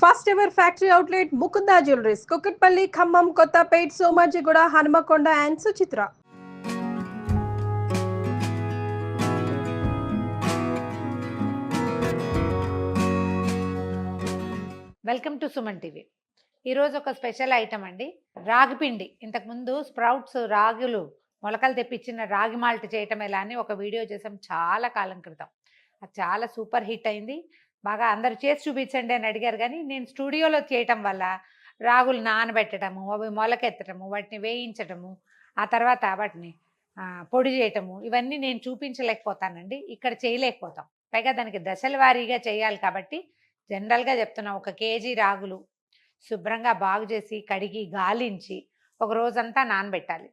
First ever factory outlet Mukunda jewelleries Kukatpally, Khammam, Kothapet, Somajiguda, Hanumakonda and Suchitra. Welcome to Suman TV. ఈరోజు ఒక special item అండి, రాగి పిండి. ఇంతకుముందు స్ప్రౌట్స్, రాగులు, మొలకలు తెప్పించిన రాగి మాల్ట్ చేయటం ఎలా అని ఒక వీడియో చేసాం చాలా కాలం క్రితం. అది చాలా సూపర్ హిట్ అయింది. బాగా అందరు చేసి చూపించండి అని అడిగారు, కానీ నేను స్టూడియోలో చేయటం వల్ల రాగులు నానబెట్టడము, అవి మొలకెత్తడము, వాటిని వేయించడము, ఆ తర్వాత వాటిని పొడి చేయటము, ఇవన్నీ నేను చూపించలేకపోతానండి, ఇక్కడ చేయలేకపోతాం. పైగా దానికి దశల వారీగా చేయాలి కాబట్టి జనరల్గా చెప్తున్నా, 1 కేజీ రాగులు శుభ్రంగా బాగు చేసి కడిగి గాలించి ఒక రోజంతా నానబెట్టాలి.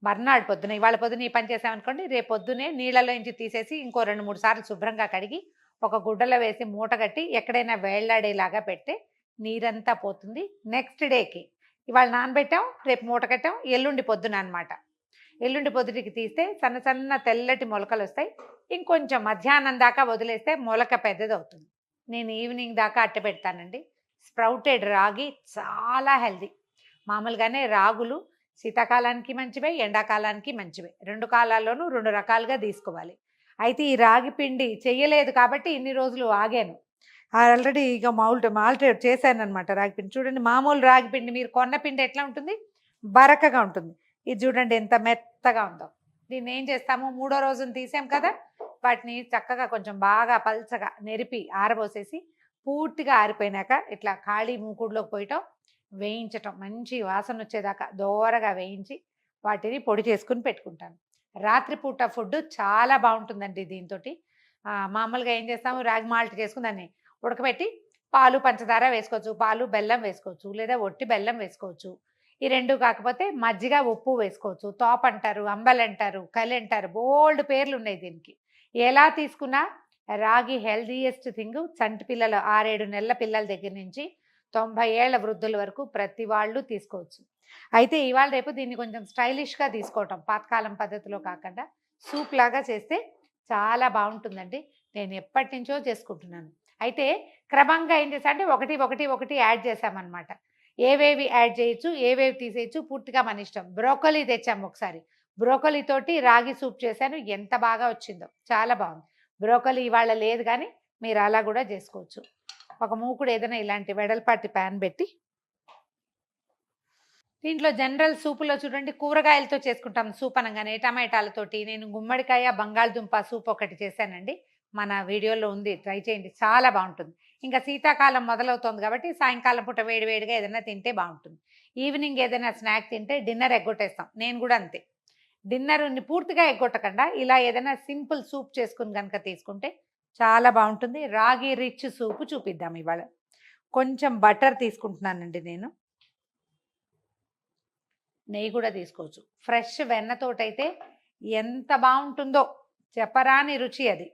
మర్నాడు పొద్దున, ఇవాళ పొద్దున ఈ పని చేసామనుకోండి, రేపు పొద్దునే నీళ్ళలో నుంచి తీసేసి ఇంకో 2-3 సార్లు శుభ్రంగా కడిగి ఒక గుడ్డలో వేసి మూట కట్టి ఎక్కడైనా వేళ్లాడేలాగా పెడితే నీరంతా పోతుంది. నెక్స్ట్ డేకి ఇవాళ నానబెట్టాం, రేపు మూట కట్టాం, ఎల్లుండి పొద్దున అనమాట. ఎల్లుండి పొద్దుటికి తీస్తే సన్న సన్న తెల్లటి మొలకలు వస్తాయి. ఇంకొంచెం మధ్యాహ్నం దాకా వదిలేస్తే మొలక పెద్దది అవుతుంది. నేను ఈవినింగ్ దాకా అట్ట పెడతానండి. స్ప్రౌటెడ్ రాగి చాలా హెల్దీ. మామూలుగానే రాగులు శీతాకాలానికి మంచివే, ఎండాకాలానికి మంచివే. 2 కాలాల్లోనూ 2 రకాలుగా తీసుకోవాలి. అయితే ఈ రాగి పిండి చెయ్యలేదు కాబట్టి ఇన్ని రోజులు ఆగాను. ఆల్రెడీ ఇక మాల్ట్ చేశాను అనమాట. రాగి పిండి చూడండి, మామూలు రాగి పిండి మీరు కొన్న పిండి ఎట్లా ఉంటుంది, బరకగా ఉంటుంది. ఇది చూడండి ఎంత మెత్తగా ఉందో. దీన్ని ఏం చేస్తాము, 3వ రోజున తీసాం కదా, వాటిని చక్కగా కొంచెం బాగా పల్చగా నెరిపి ఆరబోసేసి పూర్తిగా ఆరిపోయినాక ఇట్లా ఖాళీ మూకుడులోకి పోయటం, వేయించటం, మంచి వాసన వచ్చేదాకా దోరగా వేయించి వాటిని పొడి చేసుకుని పెట్టుకుంటాను. రాత్రిపూట ఫుడ్ చాలా బాగుంటుందండి దీంతో. మామూలుగా ఏం చేస్తాము, రాగి మాల్ట్ చేసుకుని దాన్ని ఉడకబెట్టి పాలు పంచదార వేసుకోవచ్చు, పాలు బెల్లం వేసుకోవచ్చు, లేదా ఒట్టి బెల్లం వేసుకోవచ్చు. ఈ 2 కాకపోతే మజ్జిగ ఉప్పు వేసుకోవచ్చు. తోప అంటారు, అంబల్ అంటారు, కలి అంటారు, బోల్డ్ పేర్లు ఉన్నాయి దీనికి. ఎలా తీసుకున్నా రాగి హెల్దీయెస్ట్ థింగ్. చంటి పిల్లలు 6-7 నెలల పిల్లల దగ్గర నుంచి 90 ఏళ్ల వృద్ధుల వరకు ప్రతి వాళ్ళు తీసుకోవచ్చు. అయితే ఇవాళ రేపు దీన్ని కొంచెం స్టైలిష్గా తీసుకోవటం, పాతకాలం పద్ధతిలో కాకుండా సూప్ లాగా చేస్తే చాలా బాగుంటుందండి. నేను ఎప్పటి నుంచో చేసుకుంటున్నాను. అయితే క్రమంగా ఏం చేశా అంటే ఒకటి యాడ్ చేశామన్నమాట. ఏవేవి యాడ్ చేయొచ్చు, ఏవేవి తీసేయచ్చు పూర్తిగా మన ఇష్టం. బ్రోకలీ తెచ్చాము ఒకసారి, బ్రోకలీ తోటి రాగి సూప్ చేశాను. ఎంత బాగా వచ్చిందో, చాలా బాగుంది. బ్రోకలీ ఇవాళ లేదు, కానీ మీరు అలా కూడా చేసుకోవచ్చు. ఒక మూకుడు ఏదైనా ఇలాంటి వెడల్పాటి ప్యాన్ పెట్టి దీంట్లో జనరల్ సూపులో చూడండి కూరగాయలతో చేసుకుంటాం సూప్ అనగానే, టమాటాలతోటి. నేను గుమ్మడికాయ బంగాళదుంప సూప్ ఒకటి చేశానండి, మన వీడియోలో ఉంది, ట్రై చేయండి, చాలా బాగుంటుంది. ఇంకా శీతాకాలం మొదలవుతుంది కాబట్టి సాయంకాలం పూట వేడివేడిగా ఏదైనా తింటే బాగుంటుంది. ఈవినింగ్ ఏదైనా స్నాక్ తింటే డిన్నర్ ఎగ్గొట్టేస్తాం. నేను కూడా అంతే. డిన్నర్ని పూర్తిగా ఎగ్గొట్టకుండా ఇలా ఏదైనా సింపుల్ సూప్ చేసుకుని కనుక తీసుకుంటే చాలా బాగుంటుంది. రాగి రిచ్ సూపు చూపిద్దాం ఇవాళ. కొంచెం బటర్ తీసుకుంటున్నానండి నేను. నెయ్యి కూడా తీసుకోవచ్చు. ఫ్రెష్ వెన్నతోటైతే ఎంత బాగుంటుందో, చెప్పరాని రుచి అది.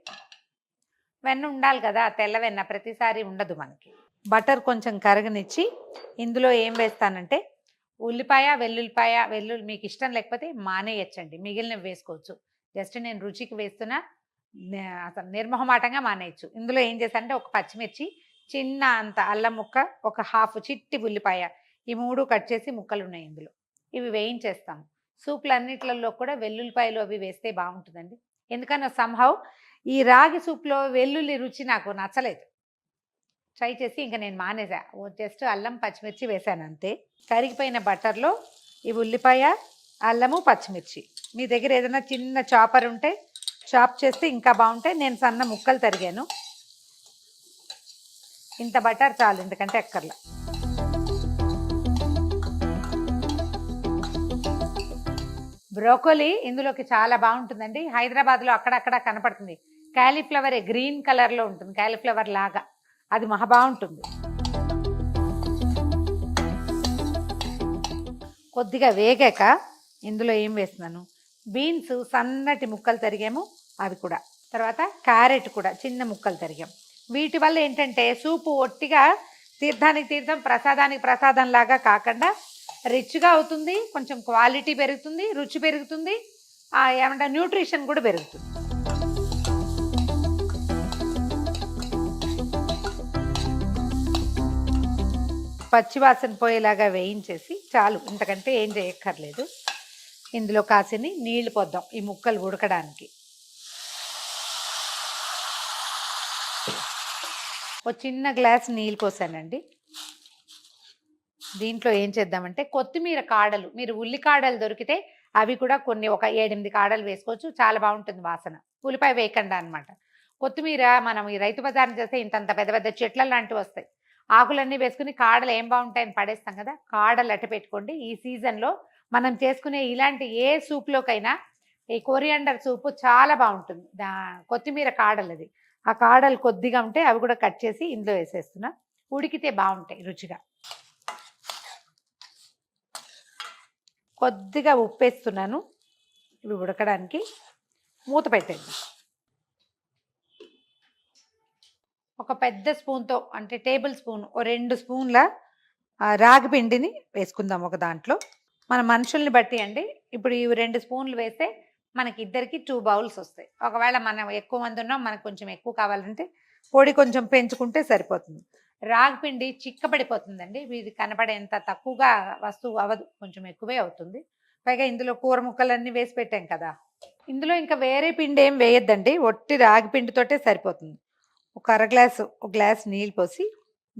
వెన్న ఉండాలి కదా, తెల్ల వెన్న ప్రతిసారి ఉండదు మనకి. బటర్ కొంచెం కరగనిచ్చి ఇందులో ఏం వేస్తానంటే ఉల్లిపాయ, వెల్లుల్లి మీకు ఇష్టం లేకపోతే మానేయచ్చండి, మిగిలినవి వేసుకోవచ్చు. జస్ట్ నేను రుచికి వేస్తున్నా, అసలు నిర్మోహమాటంగా మానేయచ్చు. ఇందులో ఏం చేశానంటే ఒక పచ్చిమిర్చి, చిన్న అంత అల్లం ముక్క, ఒక హాఫ్ చిట్టి ఉల్లిపాయ, ఈ 3 కట్ చేసి ముక్కలు ఉన్నాయి ఇందులో. ఇవి వేయించేస్తాము. సూప్లన్నిట్లలో కూడా వెల్లుల్లిపాయలు అవి వేస్తే బాగుంటుందండి. ఎందుకన్నా సంహౌ ఈ రాగి సూప్లో వెల్లుల్లి రుచి నాకు నచ్చలేదు. ట్రై చేసి ఇంకా నేను మానేసా. జస్ట్ అల్లం పచ్చిమిర్చి వేసాను అంతే. కరిగిపోయిన బటర్లో ఈ ఉల్లిపాయ, అల్లము, పచ్చిమిర్చి, మీ దగ్గర ఏదైనా చిన్న చాపర్ ఉంటే చాప్ చేస్తే ఇంకా బాగుంటాయి. నేను సన్న ముక్కలు తరిగాను. ఇంత బటర్ చాలు, ఎందుకంటే ఎక్కర్లా. బ్రోకోలీ ఇందులోకి చాలా బాగుంటుందండి. హైదరాబాద్లో అక్కడక్కడ కనపడుతుంది. క్యాలీఫ్లవర్ గ్రీన్ కలర్లో ఉంటుంది, క్యాలీఫ్లవర్ లాగా, అది మహా బాగుంటుంది. కొద్దిగా వేగాక ఇందులో ఏం వేస్తున్నాను, బీన్స్ సన్నటి ముక్కలు తరిగాము, అవి కూడా. తర్వాత క్యారెట్ కూడా చిన్న ముక్కలు తరిగాం. వీటి వల్ల ఏంటంటే సూపు ఒట్టిగా తీర్థానికి తీర్థం, ప్రసాదానికి ప్రసాదం లాగా కాకుండా రిచ్గా అవుతుంది, కొంచెం క్వాలిటీ పెరుగుతుంది, రుచి పెరుగుతుంది, ఏమంటే న్యూట్రిషన్ కూడా పెరుగుతుంది. పచ్చివాసన పోయేలాగా వేయించేసి చాలు, ఇంతకంటే ఏం చేయక్కర్లేదు. ఇందులో కాసిని నీళ్లు పోద్దాం ఈ ముక్కలు ఉడకడానికి. ఒక చిన్న గ్లాస్ నీళ్ళు పోసానండి. దీంట్లో ఏం చేద్దామంటే కొత్తిమీర కాడలు, మీరు ఉల్లి కాడలు దొరికితే అవి కూడా కొన్ని ఒక 7-8 కాడలు వేసుకోవచ్చు, చాలా బాగుంటుంది వాసన. ఉల్లిపాయ వేయకుండా అనమాట. కొత్తిమీర మనం ఈ రైతు బజార్ని చేస్తే ఇంతంత పెద్ద పెద్ద చెట్ల లాంటివి వస్తాయి. ఆకులన్నీ వేసుకుని కాడలు ఏం బాగుంటాయని పడేస్తాం కదా, కాడలు అట్ట పెట్టుకోండి. ఈ సీజన్లో మనం చేసుకునే ఇలాంటి ఏ సూప్లోకైనా ఈ కొరియాండర్ సూపు చాలా బాగుంటుంది. కొత్తిమీర కాడలది, ఆ కాడలు కొద్దిగా ఉంటే అవి కూడా కట్ చేసి ఇందులో వేసేస్తున్నా. ఉడికితే బాగుంటాయి రుచిగా. కొద్దిగా ఉప్పు వేస్తున్నాను ఇవి ఉడకడానికి. మూత పెట్టండి. ఒక పెద్ద స్పూన్తో అంటే టేబుల్ స్పూన్, 2 స్పూన్ల రాగి పిండిని వేసుకుందాం ఒక దాంట్లో. మన మనుషుల్ని బట్టి అండి. ఇప్పుడు ఈ 2 స్పూన్లు వేస్తే మనకి ఇద్దరికి 2 బౌల్స్ వస్తాయి. ఒకవేళ మనం ఎక్కువ మంది ఉన్నాం, మనకు కొంచెం ఎక్కువ కావాలంటే పొడి కొంచెం పెంచుకుంటే సరిపోతుంది. రాగి పిండి చిక్కబడిపోతుందండి, ఇది కనపడేంత తక్కువగా వస్తువు అవ్వదు, కొంచెం ఎక్కువే అవుతుంది. పైగా ఇందులో కూర ముక్కలన్నీ వేసి పెట్టాం కదా. ఇందులో ఇంకా వేరే పిండి ఏం వేయద్దండి, ఒట్టి రాగి పిండితోటే సరిపోతుంది. ఒక గ్లాస్ నీళ్ళు పోసి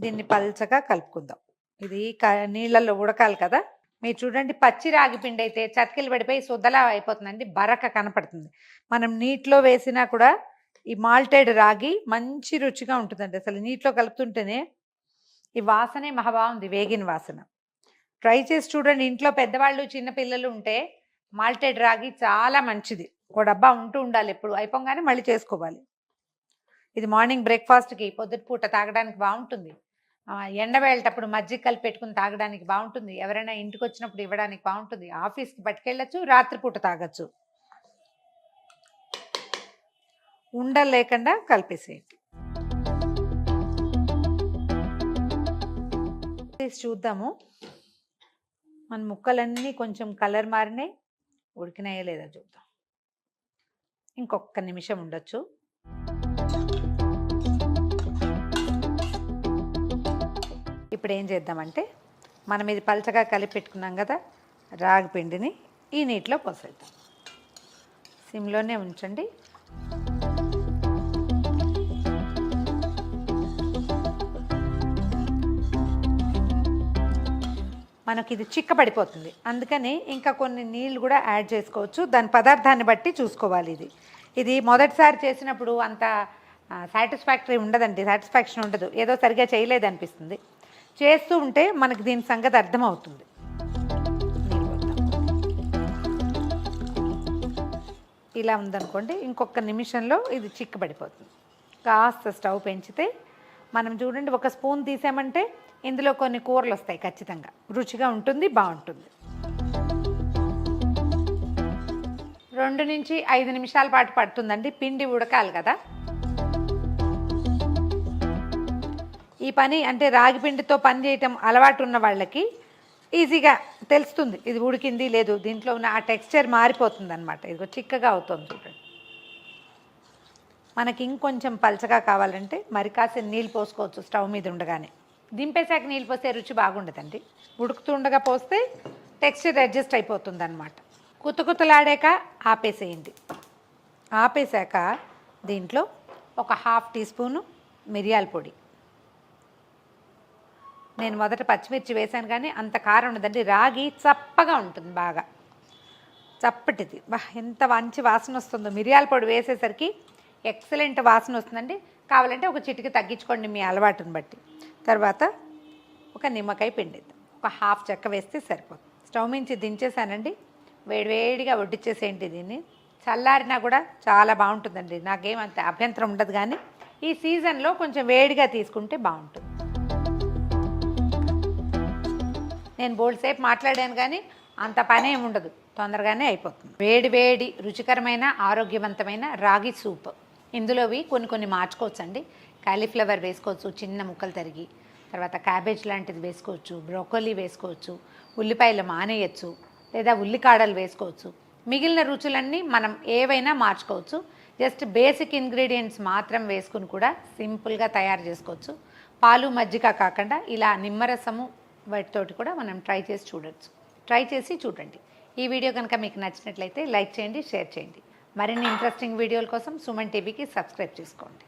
దీన్ని పల్చగా కలుపుకుందాం. ఇది నీళ్ళల్లో ఉడకాలి కదా. మీరు చూడండి, పచ్చి రాగి పిండి అయితే చతికిలు పడిపోయి సుద్దలా అయిపోతుందండి, బరక కనపడుతుంది. మనం నీటిలో వేసినా కూడా ఈ మాల్టెడ్ రాగి మంచి రుచిగా ఉంటుందండి. అసలు నీటిలో కలుపుతుంటేనే ఈ వాసనే మహా బాగుంది, వేగిన వాసన. ట్రై చేసి చూడండి. ఇంట్లో పెద్దవాళ్ళు చిన్నపిల్లలు ఉంటే మాల్టెడ్ రాగి చాలా మంచిది. ఒక డబ్బా ఉండాలి, ఎప్పుడు అయిపోగానే మళ్ళీ చేసుకోవాలి. ఇది మార్నింగ్ బ్రేక్ఫాస్ట్కి పొద్దుటిపూట తాగడానికి బాగుంటుంది. ఎండవేళ్ళేటప్పుడు మజ్జిగ కలిపి పెట్టుకుని తాగడానికి బాగుంటుంది. ఎవరైనా ఇంటికి వచ్చినప్పుడు ఇవ్వడానికి బాగుంటుంది. ఆఫీస్కి పట్టుకెళ్ళచ్చు, రాత్రిపూట తాగొచ్చు. ఉండలు లేకుండా కలిపేసేయండి. చూద్దాము మన ముక్కలన్నీ కొంచెం కలర్ మారినాయి, ఉడికినాయో లేదా చూద్దాం. ఇంకొక నిమిషం ఉండొచ్చు. ఇప్పుడు ఏం చేద్దామంటే, మనం ఇది పలచగా కలిపి పెట్టుకున్నాం కదా రాగి పిండిని, ఈ నీటిలో పోసేద్దాం. సిమ్లోనే ఉంచండి. మనకి ఇది చిక్కబడిపోతుంది, అందుకని ఇంకా కొన్ని నీళ్ళు కూడా యాడ్ చేసుకోవచ్చు. దాని పదార్థాన్ని బట్టి చూసుకోవాలి. ఇది మొదటిసారి చేసినప్పుడు అంత సాటిస్ఫాక్టరీ ఉండదండి, సాటిస్ఫాక్షన్ ఉండదు, ఏదో సరిగా చేయలేదు అనిపిస్తుంది. చేస్తూ ఉంటే మనకి దీని సంగతి అర్థమవుతుంది. ఇలా ఉందనుకోండి, ఇంకొక నిమిషంలో ఇది చిక్కబడిపోతుంది. కాస్త స్టవ్ పెంచితే మనం చూడండి, ఒక స్పూన్ తీసామంటే ఇందులో కొన్ని కూరలు వస్తాయి, ఖచ్చితంగా రుచిగా ఉంటుంది, బాగుంటుంది. 2 నుంచి 5 నిమిషాల పాటు పడుతుందండి, పిండి ఉడకాలి కదా. ఈ పని అంటే రాగి పిండితో పని చేయటం అలవాటు ఉన్న వాళ్ళకి ఈజీగా తెలుస్తుంది, ఇది ఉడికింది లేదు. దీంట్లో ఉన్న ఆ టెక్స్చర్ మారిపోతుంది అనమాట. ఇది చిక్కగా అవుతుంది చూడండి. మనకి ఇంకొంచెం పలచగా కావాలంటే మరి కాసిన నీళ్ళు పోసుకోవచ్చు స్టవ్ మీద ఉండగానే. దింపేశాక నీళ్ళు పోస్తే రుచి బాగుండదండి, ఉడుకుతుండగా పోస్తే టెక్స్చర్ అడ్జస్ట్ అయిపోతుంది అనమాట. కుతకుతలాడాక ఆపేసేయండి. ఆపేశాక దీంట్లో ఒక 1/2 టీ స్పూను మిరియాల పొడి. నేను మొదట పచ్చిమిర్చి వేసాను కానీ అంత కారం ఉండదండి, రాగి చప్పగా ఉంటుంది, బాగా చప్పటిది. ఎంత మంచి వాసన వస్తుందో, మిరియాల పొడి వేసేసరికి ఎక్సలెంట్ వాసన వస్తుందండి. కావాలంటే ఒక చిటికి తగ్గించుకోండి మీ అలవాటుని బట్టి. తర్వాత ఒక నిమ్మకాయ పిండిద్దాం, ఒక 1/2 చెక్క వేస్తే సరిపోతుంది. స్టవ్ మించి దించేసానండి, వేడివేడిగా వడ్డిచ్చేసేయండి. దీన్ని చల్లారినా కూడా చాలా బాగుంటుందండి, నాకేమంత అభ్యంతరం ఉండదు. కానీ ఈ సీజన్లో కొంచెం వేడిగా తీసుకుంటే బాగుంటుంది. నేను బోల్డ్ సేపు మాట్లాడాను కానీ అంత పని ఏమి ఉండదు, తొందరగానే అయిపోతుంది. వేడి వేడి రుచికరమైన ఆరోగ్యవంతమైన రాగి సూప్. ఇందులోవి కొన్ని మార్చుకోవచ్చు అండి. కాలీఫ్లవర్ వేసుకోవచ్చు చిన్న ముక్కలు తరిగి, తర్వాత క్యాబేజ్ లాంటిది వేసుకోవచ్చు, బ్రోకోలీ వేసుకోవచ్చు, ఉల్లిపాయలు మానేయచ్చు, లేదా ఉల్లికాడలు వేసుకోవచ్చు. మిగిలిన రుచులన్నీ మనం ఏవైనా మార్చుకోవచ్చు. జస్ట్ బేసిక్ ఇంగ్రీడియంట్స్ మాత్రం వేసుకుని కూడా సింపుల్గా తయారు చేసుకోవచ్చు. పాలు మజ్జిగ కాకుండా ఇలా నిమ్మరసము వాటితోటి కూడా మనం ట్రై చేసి చూడండి. ఈ వీడియో కనుక మీకు నచ్చినట్లయితే లైక్ చేయండి, షేర్ చేయండి. మరిన్ని ఇంట్రెస్టింగ్ వీడియోల కోసం సుమన్ టీవీకి సబ్స్క్రైబ్ చేసుకోండి.